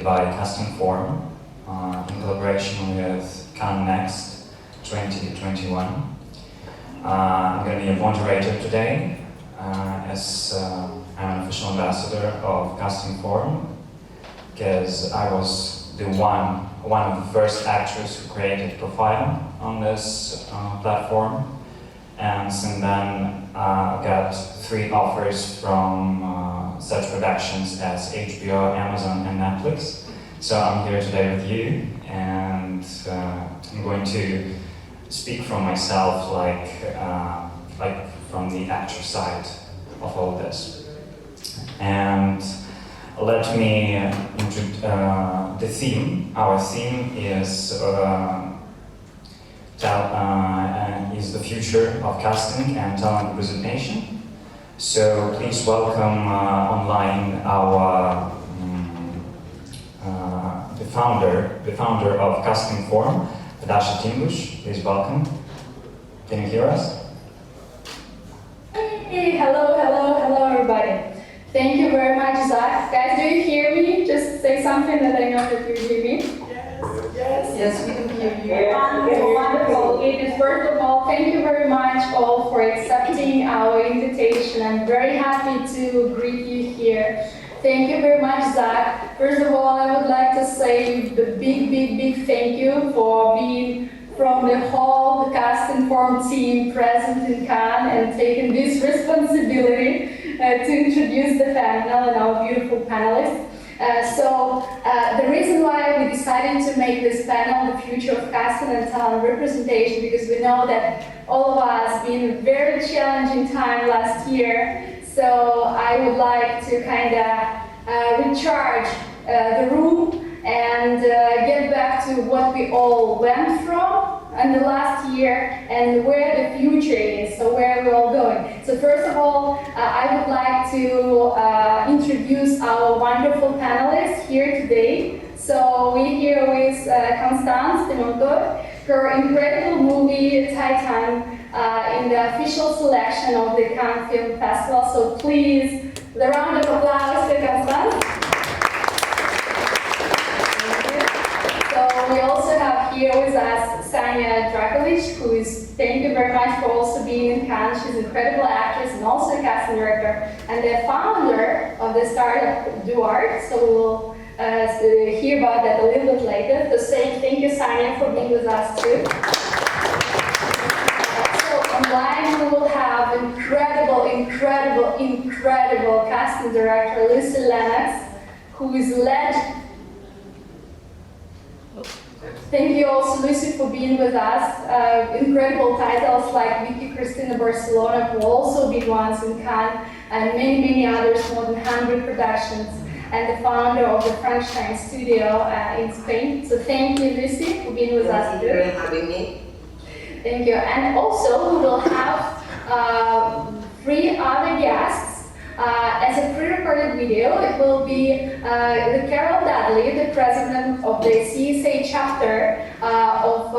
created by Castingform in collaboration with Next 2021. I'm going to be a moderator today as I'm an official ambassador of Castingform, because I was one of the first actors who created a profile on this platform, and since then I got 3 offers from such productions as HBO, Amazon and Netflix. So I'm here today with you, and I'm going to speak from myself, like from the actor side of all this. And let me introduce the theme. Our theme is the future of casting and talent representation. So please welcome online our the founder of Castingform, Dasha Timbush. Please welcome. Can you hear us? Hey, hello everybody. Thank you very much, Zach. Guys, do you hear me? Just say something that I know that you hear me. Yes, we can hear you. Wonderful. First of all, thank you very much all for accepting our invitation. I'm very happy to greet you here. Thank you very much, Zach. First of all, I would like to say the big thank you for being from the whole Castingform team present in Cannes and taking this responsibility to introduce the panel and our beautiful panelists. The reason why we decided to make this panel the future of casting and talent representation, because we know that all of us been a very challenging time last year. So I would like to kind of recharge the room and get back to what we all went from in the last year and where the future is, so where we're all going. So first of all, I would like to introduce our wonderful panelists here today. So we're here with Constance, Demontoy, her incredible movie Titan in the official selection of the Cannes Film Festival. So please, the round of applause to Constance. So we also have here with us Sanja Drakulic, who is, thank you very much for also being in Cannes. She's an incredible actress and also a casting director and the founder of the startup Duart. So we'll hear about that a little bit later. So say thank you, Sanja, for being with us too. So online we will have incredible casting director Lucy Lennox, who is led. Thank you also, Lucy, for being with us. Incredible titles like Vicky Cristina Barcelona, who also been once in Cannes, and many others, more than 100 productions, and the founder of the Frankenstein Studio in Spain. So thank you, Lucy, for being with us today. Thank you for having me. Thank you. And also, we will have 3 other guests. As a pre-recorded video, it will be the Carol Dudley, the president of the CSA chapter of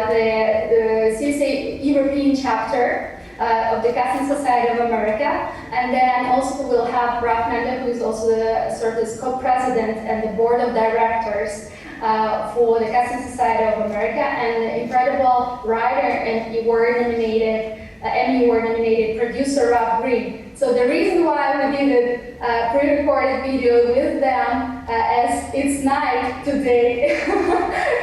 the CSA European chapter of the Casting Society of America, and then also we'll have Ralph Mender, who is also the sort of co-president and the board of directors for the Casting Society of America, and the incredible writer and Emmy Award nominated producer Rob Green. So the reason why we did a pre-recorded video with them as it's night today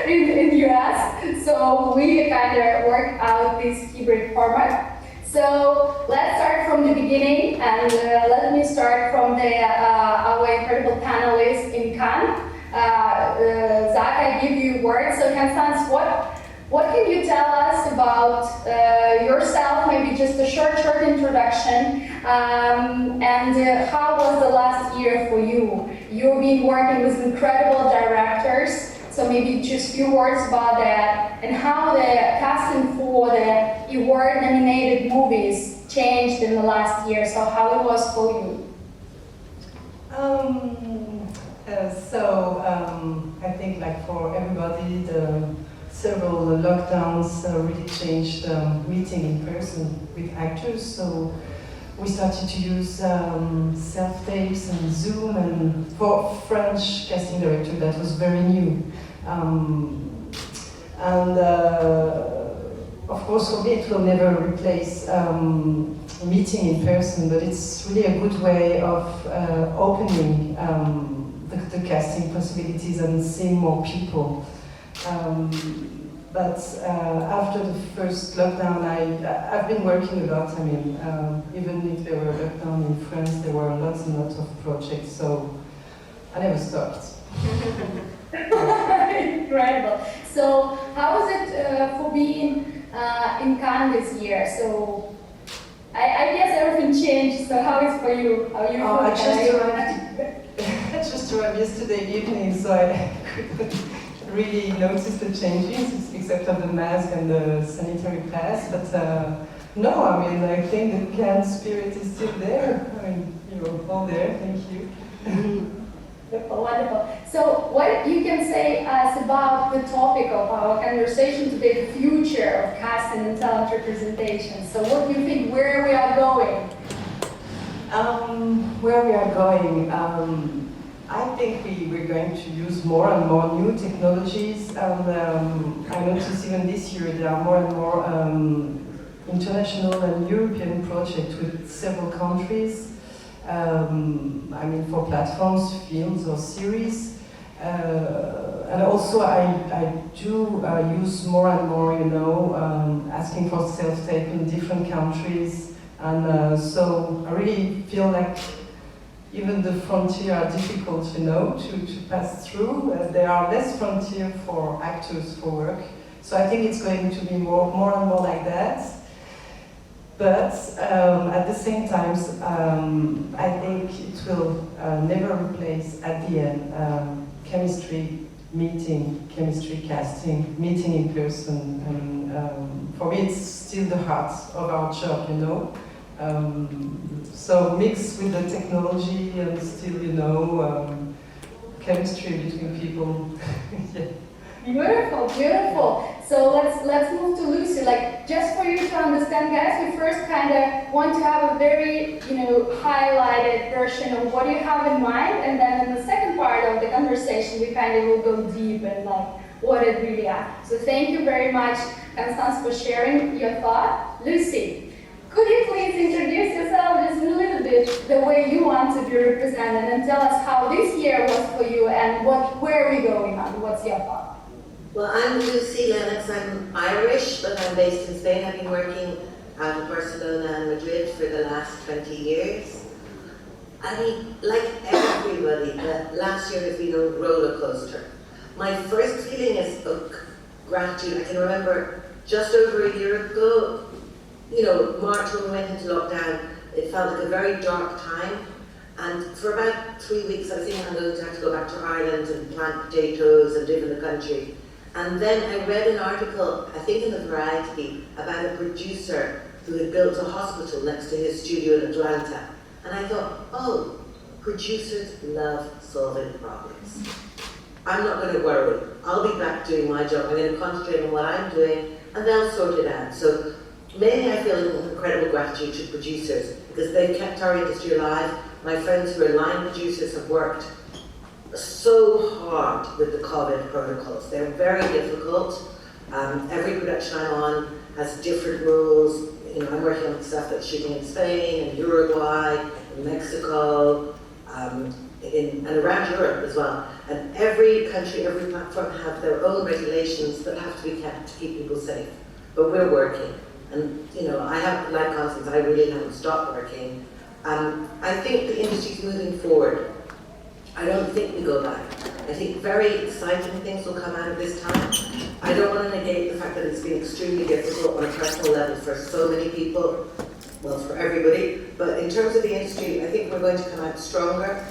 in US, so we kind of worked out this hybrid format. So let's start from the beginning, and let me start from our incredible panelists in Cannes. Zach, I give you words. So Constance, what can you tell us about yourself, maybe just a short introduction, and how was the last year for you? You've been working with incredible directors, so maybe just a few words about that, and how the casting for the award-nominated movies changed in the last year, so how it was for you? I think like for everybody, the several lockdowns really changed meeting in person with actors. So we started to use self-tapes and Zoom, and for French casting director that was very new. Of course, for me, it will never replace meeting in person, but it's really a good way of opening the casting possibilities and seeing more people. But after the first lockdown, I've been working a lot. I mean, even if there were lockdown in France, there were lots and lots of projects, so I never stopped. Incredible. So, how was it for being in Cannes this year? So, I guess everything changed. So, how is it for you? How you? I just arrived yesterday evening, so I couldn't really notice the changes, except of the mask and the sanitary pass. But no, I mean, I think the Cannes spirit is still there. I mean, you're all there. Thank you. Wonderful, wonderful. So, what you can say us about the topic of our conversation today, the future of casting and talent representation? So, what do you think? Where we are going? Where we are going? I think we're going to use more and more new technologies, and I notice even this year there are more and more international and European projects with several countries. I mean, for platforms, films or series. And also I do use more and more, you know, asking for self-tape in different countries. And so I really feel like even the frontier are difficult, you know, to pass through. There are less frontier for actors for work. So I think it's going to be more and more like that. But at the same time, I think it will never replace at the end chemistry meeting, chemistry casting, meeting in person. And for me, it's still the heart of our job, you know. So mixed with the technology and still, you know, chemistry between people. Yeah. Beautiful, beautiful. So let's move to Lucy. Like, just for you to understand, guys, we first kind of want to have a very, you know, highlighted version of what you have in mind, and then in the second part of the conversation, we kind of will go deep and like what it really is. So thank you very much, Constance, for sharing your thought. Lucy, could you please introduce yourself just a little bit the way you want to be represented, and tell us how this year was for you and where are we going on? What's your thought? Well, I'm Lucy Lennox. I'm Irish, but I'm based in Spain. I've been working out of Barcelona and Madrid for the last 20 years. I mean, like everybody, the last year has been a roller coaster. My first feeling is gratitude. I can remember just over a year ago, you know, March when we went into lockdown, it felt like a very dark time. And for about 3 weeks, I was thinking I'm going to have to go back to Ireland and plant potatoes and live in the country. And then I read an article, I think in the Variety, about a producer who had built a hospital next to his studio in Atlanta. And I thought, oh, producers love solving problems. I'm not going to worry. I'll be back doing my job. I'm going to concentrate on what I'm doing, and they'll sort it out. So mainly I feel incredible gratitude to producers, because they've kept our industry alive. My friends who are line producers have worked so hard with the COVID protocols. They're very difficult. Every production I'm on has different rules. You know, I'm working on stuff that's shooting in Spain, in Uruguay, in Mexico, and around Europe as well. And every country, every platform have their own regulations that have to be kept to keep people safe. But we're working. And you know, I have, like Constance, I really haven't stopped working. I think the industry's moving forward. I don't think we go back. I think very exciting things will come out of this time. I don't want to negate the fact that it's been extremely difficult on a personal level for so many people, well, for everybody. But in terms of the industry, I think we're going to come out stronger.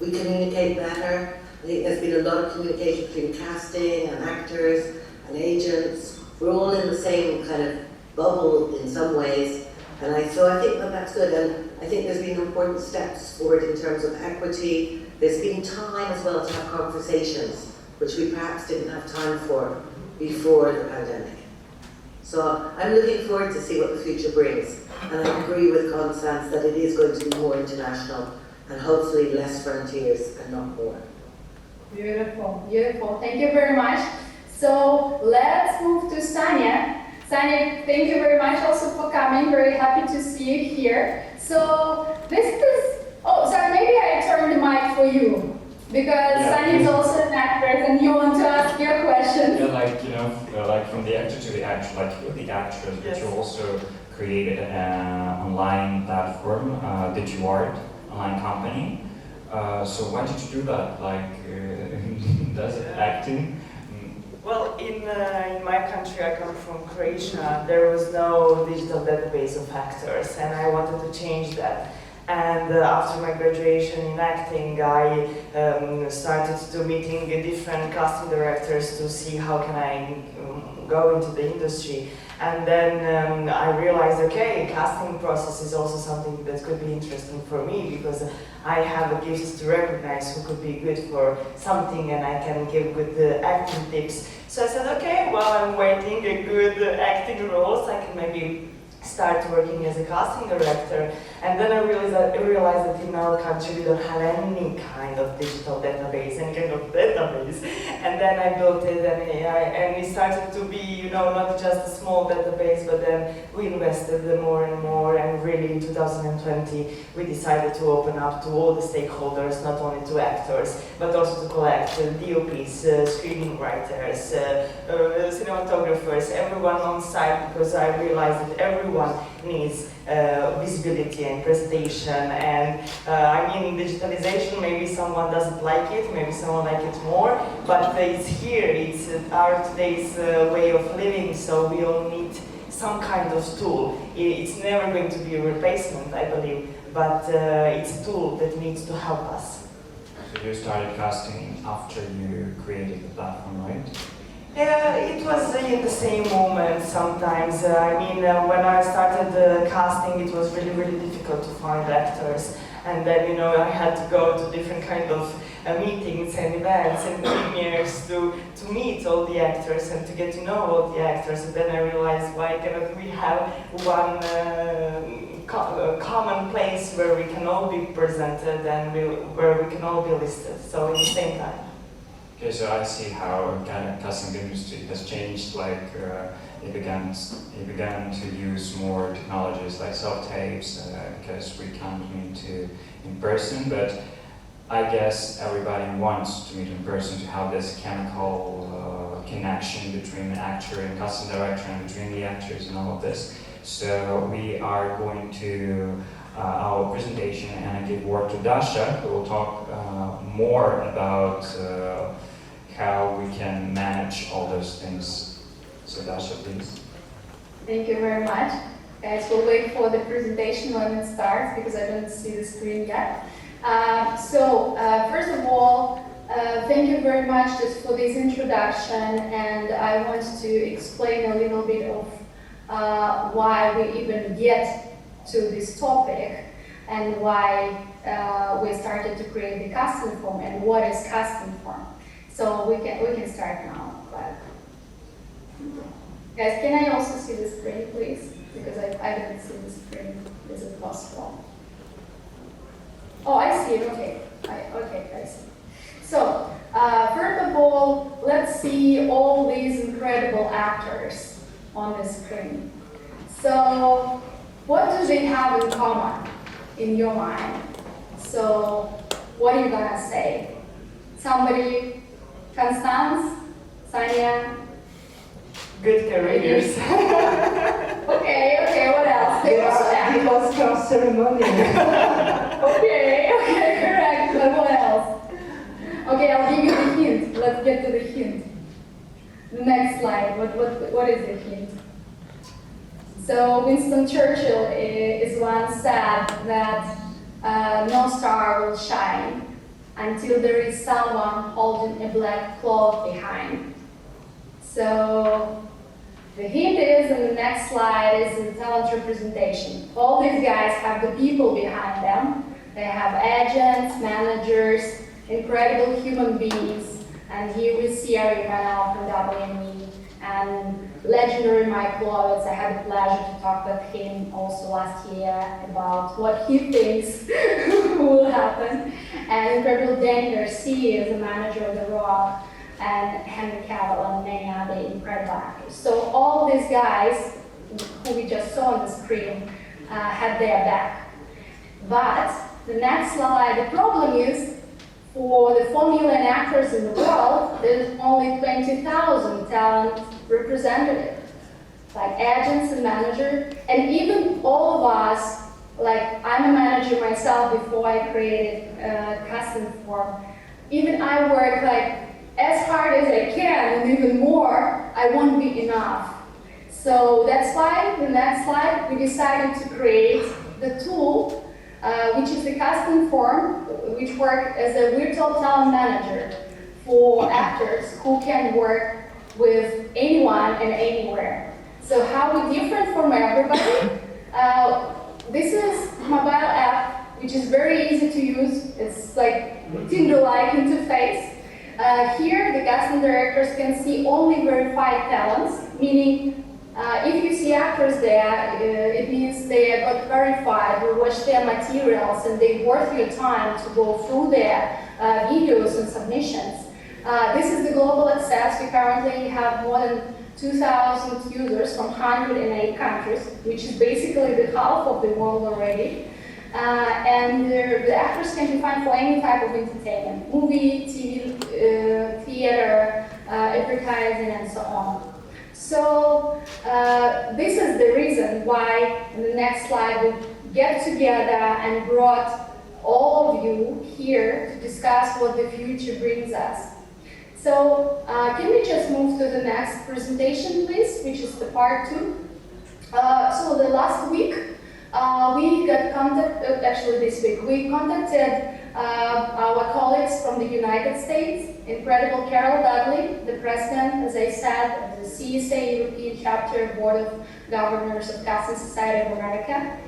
We communicate better. I think there's been a lot of communication between casting and actors and agents. We're all in the same kind of bubble in some ways. And so I think that that's good, and I think there's been important steps forward in terms of equity. There's been time as well to have conversations, which we perhaps didn't have time for before the pandemic. So I'm looking forward to see what the future brings. And I agree with Constance that it is going to be more international and hopefully less frontiers and not more. Beautiful, beautiful. Thank you very much. So let's move to Sanja. Sanja, thank you very much also for coming. Very happy to see you here. So this is, oh, sorry, maybe I turn the mic for you. Because Sanja is also an actress and you want to ask your question. Yeah, like, you know, like from the actor to the actress, like you're the actress, but you also created an online platform, DigiArt, online company. So why did you do that? Like, does it acting? Well, in my country, I come from Croatia, there was no digital database of actors, and I wanted to change that. And after my graduation in acting, I started to meeting different casting directors to see how can I go into the industry. And then I realized, okay, casting process is also something that could be interesting for me because I have a gift to recognize who could be good for something and I can give good acting tips. So I said, okay, while I'm waiting a good acting roles, I can maybe start working as a casting director. And then I realized that in our country we don't have any kind of digital database, any kind of database. And then I built it and it started to be, you know, not just a small database, but then we invested more and more, and really in 2020 we decided to open up to all the stakeholders, not only to actors, but also to collect DOPs, screenwriters, cinematographers, everyone on site, because I realized that everyone needs visibility and presentation. And I mean, in digitalization, maybe someone doesn't like it, maybe someone like it more, but it's here, it's our today's way of living, so we all need some kind of tool. It's never going to be a replacement, I believe, but it's a tool that needs to help us. So you started casting after you created the platform, right? It was in the same moment sometimes. I mean, when I started casting, it was really, really difficult to find actors. And then, you know, I had to go to different kind of meetings and events and premieres to meet all the actors and to get to know all the actors. And then I realized, why cannot we have one common place where we can all be presented and where we can all be listed, so at the same time. Okay, so I see how casting industry has changed. Like it began to use more technologies like self-tapes because we can't meet in person. But I guess everybody wants to meet in person to have this chemical connection between the actor and casting director and between the actors and all of this. So we are going to our presentation, and I give word to Dasha, who will talk more about how we can manage all those things. So Dasha, please. Thank you very much. Guys, we'll wait for the presentation when it starts because I don't see the screen yet. First of all, thank you very much just for this introduction, and I want to explain a little bit of why we even get to this topic and why we started to create the Castingform and what is Castingform. So we can start now. Guys, can I also see the screen, please? Because I didn't see the screen. Is it possible? Oh, I see it. Okay. I see. So, first of all, let's see all these incredible actors on the screen. So, what do they have in common in your mind? So, what are you gonna say? Somebody, Constance, Sanja? Good careers. Okay, what else? They also act. The Oscar ceremony. Okay, correct, but what else? Okay, I'll give you the hint. Let's get to the hint. The next slide, what is the hint? So Winston Churchill is once said that no star will shine until there is someone holding a black cloth behind. So the hint is, in the next slide, is the talent representation. All these guys have the people behind them. They have agents, managers, incredible human beings. And here we see Ari Manal from WME and legendary Michael Lovitz. I had the pleasure to talk with him also last year about what he thinks will happen. And incredible Danny Garcia is the manager of The Rock, and Henry Cavill and many other incredible actors. So all these guys who we just saw on the screen had their back. But the next slide, the problem is for the 4 million actors in the world, there's only 20,000 talent representatives, like agents and managers, and even all of us, like I'm a manager myself before I created Castingform. Even I work like as hard as I can, and even more, I won't be enough. So that's why, the next slide, we decided to create the tool, which is the Castingform, which works as a virtual talent manager for actors who can work with anyone and anywhere. So how we're different from everybody? This is mobile app, which is very easy to use. It's like Tinder-like interface. Here, the casting directors can see only verified talents, meaning if you see actors there, it means they got verified, you watch their materials, and they worth your time to go through their videos and submissions. This is the global access. We currently have more than 2,000 users from 108 countries, which is basically the half of the world already. And the actors can be found for any type of entertainment, movie, TV, theater, advertising, and so on. So this is the reason why, in the next slide, we get together and brought all of you here to discuss what the future brings us. So can we just move to the next presentation, please, which is the part 2. So the last week, we got contacted, actually this week, we contacted our colleagues from the United States, incredible Carol Dudley, the president, as I said, of the CSA European Chapter Board of Governors of Casting Society of America,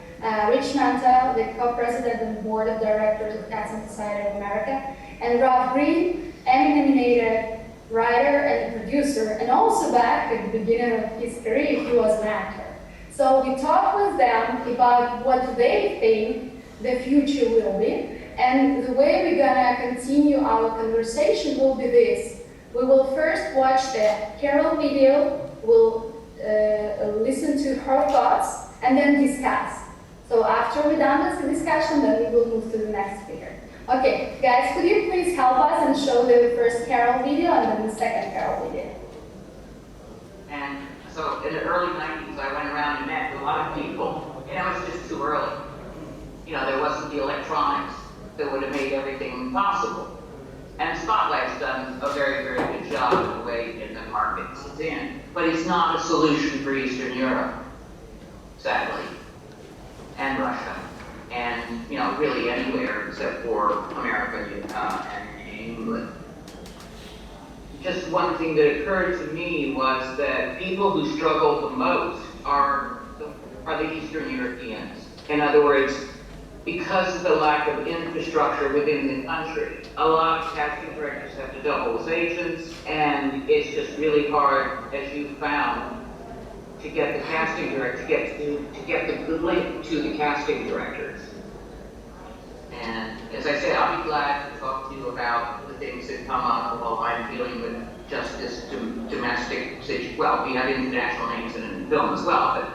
Rich Manta, the co-president and board of directors of Casting Society of America, and Rob Green, Emmy-nominated writer and producer, and also back at the beginning of his career, he was an actor. So we talked with them about what they think the future will be, and the way we're gonna continue our conversation will be this. We will first watch the Carol video, we'll listen to her thoughts, and then discuss. So after we're done with the discussion, then we will move to the next speaker. Okay, guys, could you please help us and show the first Carol video and then the second Carol video? And so in the early 90s, I went around and met a lot of people, and it was just too early. You know, there wasn't the electronics that would have made everything possible. And Spotlight's done a very, very good job of the way in the markets it's in. But it's not a solution for Eastern Europe, sadly, and Russia, and, you know, really anywhere except for America and England. Just one thing that occurred to me was that people who struggle the most are the Eastern Europeans. In other words, because of the lack of infrastructure within the country, a lot of casting directors have to double as agents, and it's just really hard, as you found, to get the casting director, to get the link to the casting directors. And as I said, I'll be glad to talk to you about the things that come up while I'm dealing with just this domestic situation. Well, we have international names in film as well,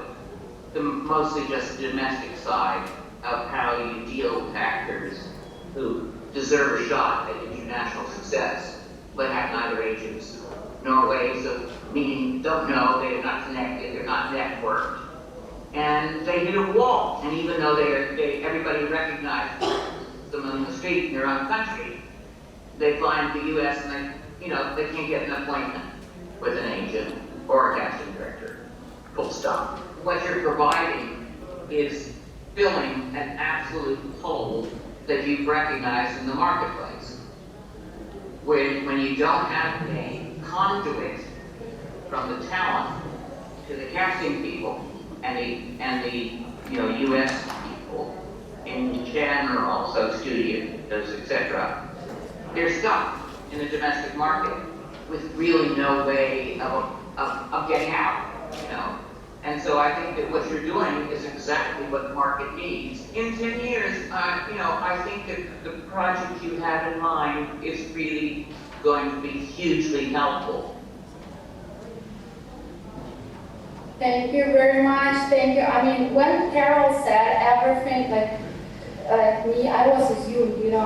but mostly just the domestic side of how you deal with actors who deserve a shot at international success, but have neither agents nor ways of meeting, don't know, they're not connected, they're not networked. And they hit a wall, and even though everybody recognizes them on the street in their own country, they fly into the US and they can't get an appointment with an agent or a casting director, full stop. What you're providing is filling an absolute hole that you've recognized in the marketplace. When you don't have a conduit from the talent to the casting people and the US people in general, so studios, etc., they're stuck in the domestic market with really no way of of getting out, you know. And so I think that what you're doing is exactly what the market needs. In 10 years, you know, I think that the project you have in mind is really going to be hugely helpful. Thank you very much. Thank you. I mean, when Carol said everything, like me, I was assumed, you know,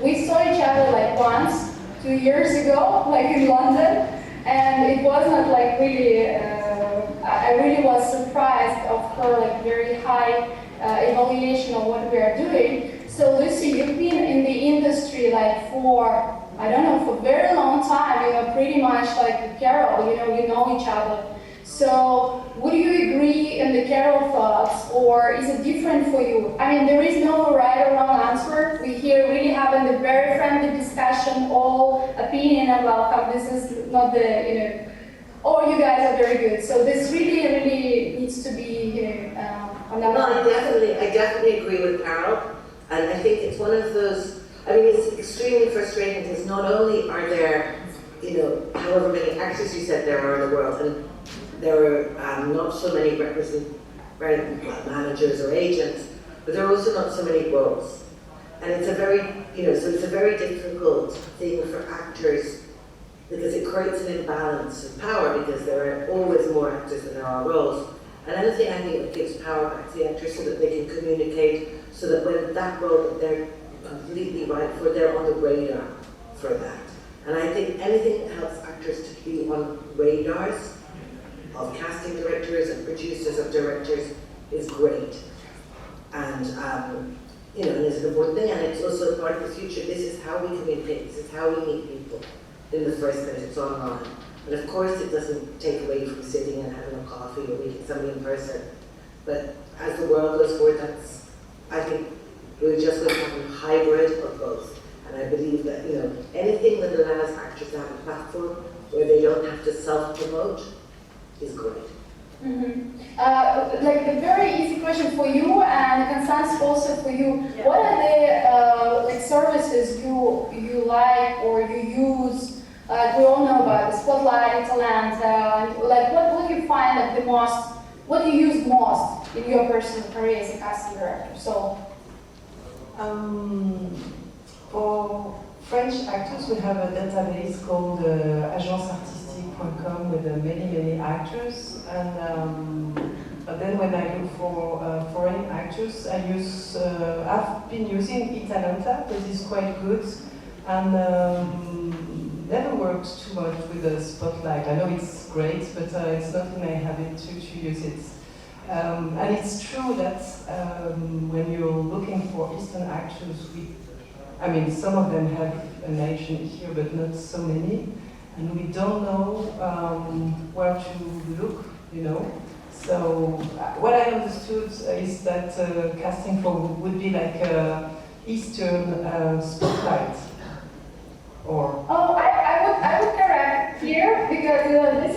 we saw each other like once, 2 years ago, like in London, and it was not like really, I really was surprised of her like very high evaluation of what we are doing. So Lucy, you've been in the industry like for, I don't know, for a very long time, you know, pretty much like Carol, you know each other. So would you agree in the Carol thoughts, or is it different for you? I mean, there is no right or wrong answer. We here really having a very friendly discussion, all opinion and welcome. This is not the, you know, oh, you guys are very good. So this really needs to be, you know, No, I definitely agree with Carol, and I think it's one of those, I mean, it's extremely frustrating because not only are there, you know, however many actors you said there are in the world, and there are not so many managers or agents, but there are also not so many roles. And it's a very, you know, so it's a very difficult thing for actors because it creates an imbalance of power because there are always more actors than there are roles. And another thing I think that gives power back to the actors so that they can communicate, so that when that role that they're completely right for, they're on the radar for that. And I think anything that helps actors to be on radars of casting directors and producers of directors is great. And, you know, it's an important thing, and it's also part of the future. This is how we communicate, this is how we meet people in the first place, it's online. And of course it doesn't take away from sitting and having a coffee or meeting somebody in person. But as the world goes forward, I think we're just going to have a hybrid of both. And I believe that, you know, anything that allows actors to have a platform where they don't have to self-promote is great. Mm-hmm. Like a very easy question for you, and Constance also for you. Yeah. What are the like services you like or you use? We all know about the Spotlight, Atlanta. Like what do you find like the most? What do you use most in your personal career as a casting director? So, for French actors, we have a database called agenceartistique.com with many actors, and but then when I look for foreign actors, I've been using Atlanta because it's quite good, and never worked too much with the Spotlight. I know it's great, but it's not in my habit to use it. And it's true that when you're looking for Eastern actors, I mean, some of them have an agent here, but not so many, and we don't know where to look, you know. So what I understood is that Castingform would be like Eastern Spotlight, or. oh, I would correct here because this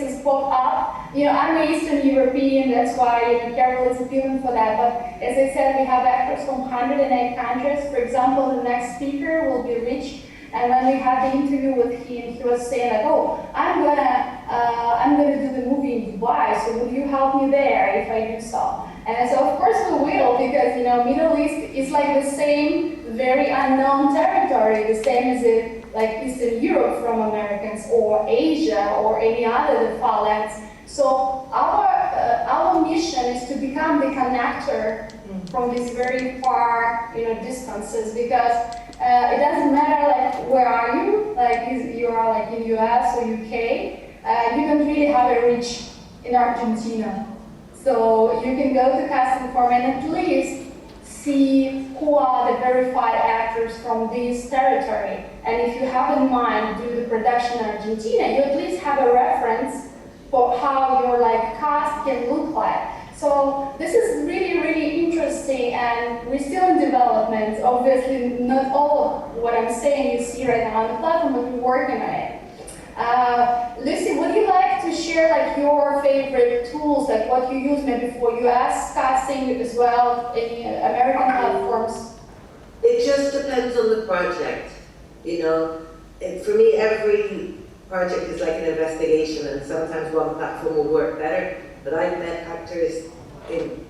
is pop up. You know, I'm an Eastern European, that's why Carol is appealing for that. But as I said, we have actors from 108 countries. For example, the next speaker will be Rich. And when we had the interview with him, he was saying like, oh, I'm gonna do the movie in Dubai, so would you help me there if I do so? And so of course we will, because you know, Middle East is like the same very unknown territory, the same as like Eastern Europe from Americans, or Asia, or any other far lands. So our mission is to become the connector from these very far, you know, distances, because it doesn't matter like where are you, like you are like in US or UK, you don't really have a reach in Argentina. So you can go to Castingform and at least see who are the verified actors from this territory. And if you have in mind to do the production in Argentina, you at least have a reference for how your like cast can look like. So this is really interesting, and we're still in development. Obviously, not all of what I'm saying you see right now on the platform, but we're working on it. Lucy, would you like to share like your favorite tools, like what you use maybe for US casting as well, any American platforms? It just depends on the project. You know, for me, project is like an investigation, and sometimes one platform will work better. But I've met actors and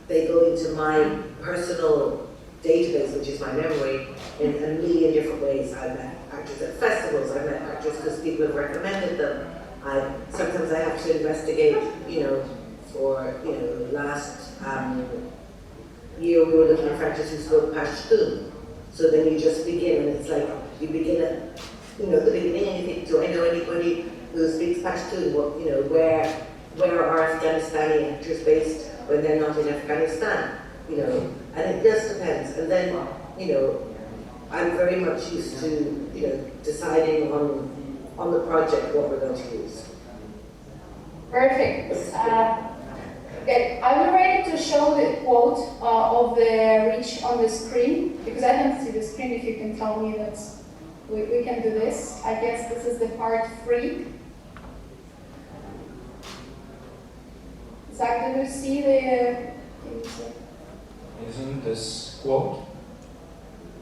they go into my personal database, which is my memory, in a million different ways. I've met actors at festivals, I've met actors because people have recommended them. Sometimes I have to investigate, for, last year we were looking at actors who spoke Pashtun. So then you just begin, and it's like, you begin at, the beginning, and you think, do I know anybody who speaks Pashtun? Well, where are Afghanistani actors based when they're not in Afghanistan? And it just depends. And then, I'm very much used to, deciding on the project what we're going to use. Perfect. Okay, I'm ready to show the quote of the Rich on the screen, because I don't see the screen. If you can tell me that we can do this. I guess this is the part 3. Zach, do you see the... Isn't this quote?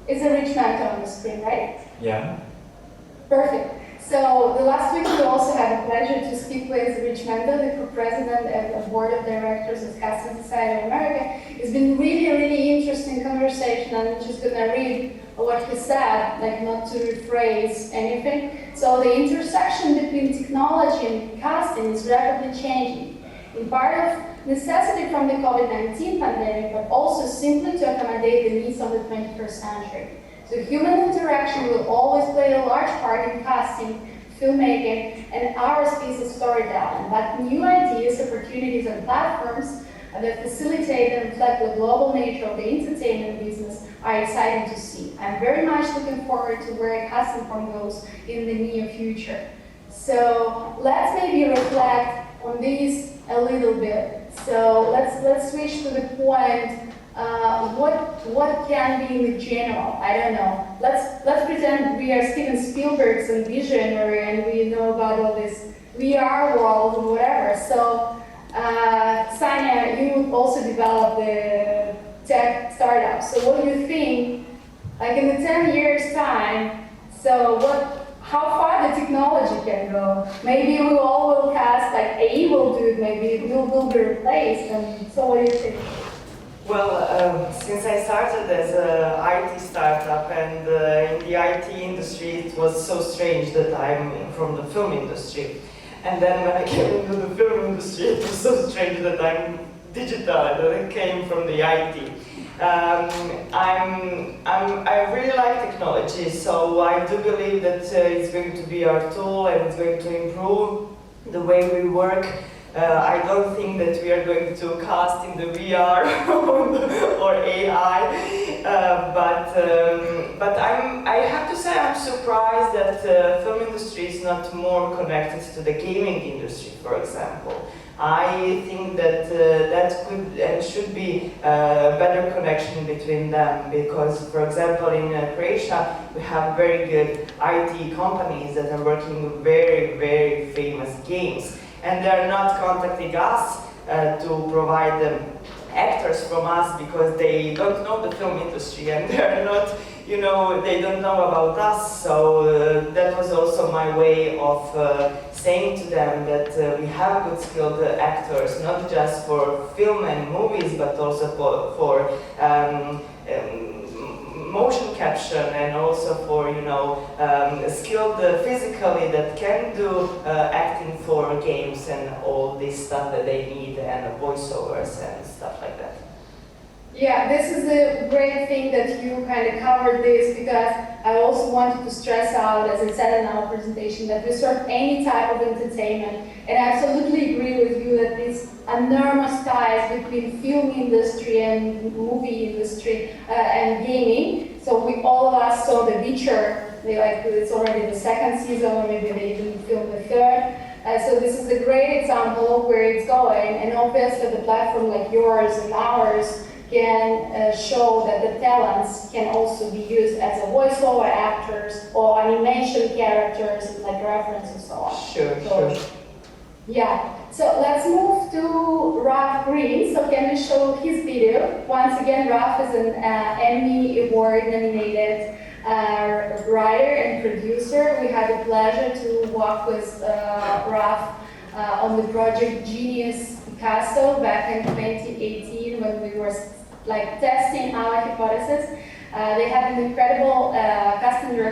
It's a Rich Mantle on the screen, right? Yeah. Perfect. So the last week we also had the pleasure to speak with Rich Mantle, the co-president and the board of directors of Casting Society of America. It's been really interesting conversation, and I'm just gonna read what he said, like not to rephrase anything. So the intersection between technology and casting is rapidly changing, in part of necessity from the COVID-19 pandemic, but also simply to accommodate the needs of the 21st century. So human interaction will always play a large part in casting, filmmaking, and our space of storytelling. But new ideas, opportunities, and platforms that facilitate and reflect the global nature of the entertainment business are exciting to see. I'm very much looking forward to where Castingform goes in the near future. So let's maybe reflect on this a little bit. So let's switch to the point. What can be in the general? I don't know. Let's pretend we are Steven Spielberg's and visionary, and we know about all this VR world and whatever. So, Sanja, you also developed the tech startup. So, what do you think? Like in the 10 years time, so how far the technology can go? Maybe we all will cast, like AI will do it. Maybe it will be replaced. And so, what do you think? Well, since I started as an IT startup, and in the IT industry, it was so strange that I'm from the film industry. And then when I came into the film industry, it was so strange that I'm digital, and that I came from the IT. I really like technology, so I do believe that it's going to be our tool, and it's going to improve the way we work. I don't think that we are going to cast in the VR or AI, but I have to say I'm surprised that the film industry is not more connected to the gaming industry, for example. I think that that could and should be a better connection between them, because, for example, in Croatia we have very good IT companies that are working with very famous games. And they're not contacting us to provide them actors from us because they don't know the film industry, and they're not, they don't know about us. So that was also my way of saying to them that we have good skilled actors, not just for film and movies, but also for motion capture, and also for skilled physically that can do acting for games and all this stuff that they need, and voiceovers and stuff like that. Yeah, this is a great thing that you kind of covered this, because I also wanted to stress out, as I said in our presentation, that we serve any type of entertainment, and I absolutely agree with you that these enormous ties between film industry and movie industry and gaming. So all of us saw The Witcher. It's already the 2nd season, or maybe they even filmed the 3rd. So this is a great example of where it's going, and obviously the platform like yours and ours can show that the talents can also be used as a voiceover actors or animation characters, like reference and so on. Sure. Yeah, so let's move to Raf Green. So can we show his video? Once again, Raf is an Emmy Award nominated writer and producer. We had the pleasure to work with Raf on the project Genius Picasso back in 2018 when we were testing our hypothesis. They have an incredible casting director